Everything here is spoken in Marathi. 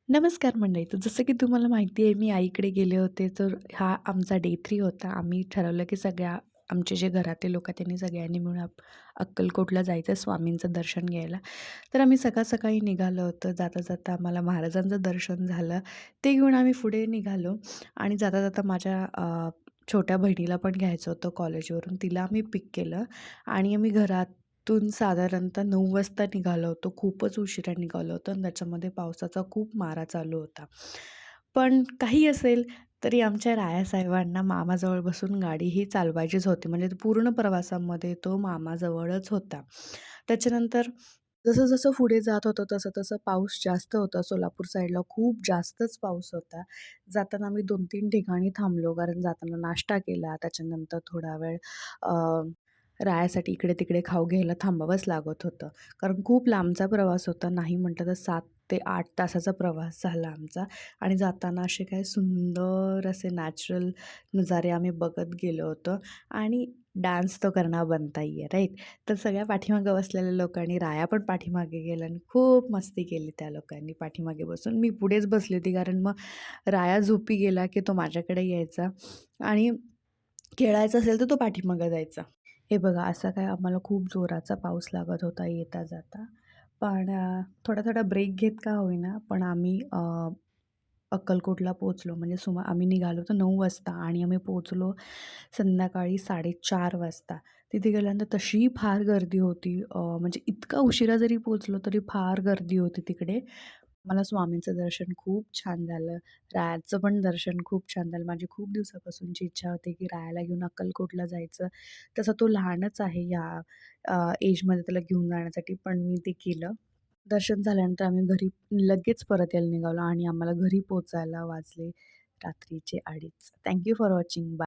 नमस्कार मंडळी. तर जसं की तुम्हाला माहिती आहे मी आईकडे गेले होते, तर हा आमचा डे 3 होता. आम्ही ठरवलं की आमचे जे घरातले लोक आहेत त्यांनी सगळ्यांनी मिळून अक्कलकोटला जायचं स्वामींचं दर्शन घ्यायला. तर आम्ही सकाळ-सकाळी निघालो होतो. जाता-जाता आम्हाला महाराजांचं दर्शन झालं. ते घेऊन आम्ही पुढे निघालो आणि जाता-जाता माझ्या छोट्या बहिणीला पण घ्यायचं होतं कॉलेजवरून. तिला आम्ही पिक केलं आणि आम्ही घरातून साधारणतः 9 वाजता निघालो होतो. खूपच उशिरा निघालो होतो आणि त्याच्यामध्ये पावसाचा खूप मारा चालू होता. पण काही असेल तरी आमच्या रायासाहेबांना मामाजवळ बसून गाडी ही चालवायचीच होती. म्हणजे पूर्ण प्रवासामध्ये तो मामाजवळच होता. त्याच्यानंतर जसं-जसं पुढे जात होतो तसं-तसं पाऊस जास्त होता. सोलापूर साईडला खूप जास्तच पाऊस होता. जाताना आम्ही 2-3 ठिकाणी थांबलो कारण जाताना नाश्ता केला. त्याच्यानंतर थोडा वेळ अ, रायासाठी इकडे-तिकडे खाऊ घ्यायला थांबावंच लागत होतं. कारण खूप लांबचा प्रवास होता. नाही म्हटलं तर 7 ते 8 तासाचा प्रवास झाला आमचा आणि जाताना असे काही सुंदर असे नॅचरल नजारे आम्ही बघत गेलो होतो आणि डान्स तो करना बनता ही है, राईट? तर सगळ्या पाठीमागे बसलेल्या लोकांनी राया पण पाठीमागे गेला आणि खूप मस्ती केली त्या लोकांनी पाठीमागे बसून. मी पुढेच बसली होती कारण मग राया झोपी गेला की तो माझ्याकडे यायचा आणि खेळायचं असेल तर तो पाठीमागे जायचा. हे बघा असा काय आम्हाला खूप जोराचा पाऊस लागत होता येता-जाता. पण थोडा-थोडा ब्रेक घेत का होईना पण आम्ही अक्कलकोटला पोहोचलो. म्हणजे आम्ही निघालो होतो 9 वाजता आणि आम्ही पोहोचलो संध्याकाळी 4:30 वाजता. तिथे गेल्यानंतर तशी फार गर्दी होती. म्हणजे इतका उशिरा जरी पोहोचलो तरी फार गर्दी होती तिकडे. मला स्वामींचं दर्शन खूप छान झालं. रायाचं पण दर्शन खूप छान झालं. माझी खूप दिवसापासूनची इच्छा होती, की रायाला घेऊन अक्कलकोटला जायचं. तसा तो लहानच आहे एजमध्ये त्याला घेऊन जाण्यासाठी, पण मी ते केलं. दर्शन झाल्यानंतर आम्ही घरी लगेच परत यायला निघालो आणि आम्हाला घरी पोहोचायला वाजले रात्रीचे 2:30. Thank you for watching. Bye.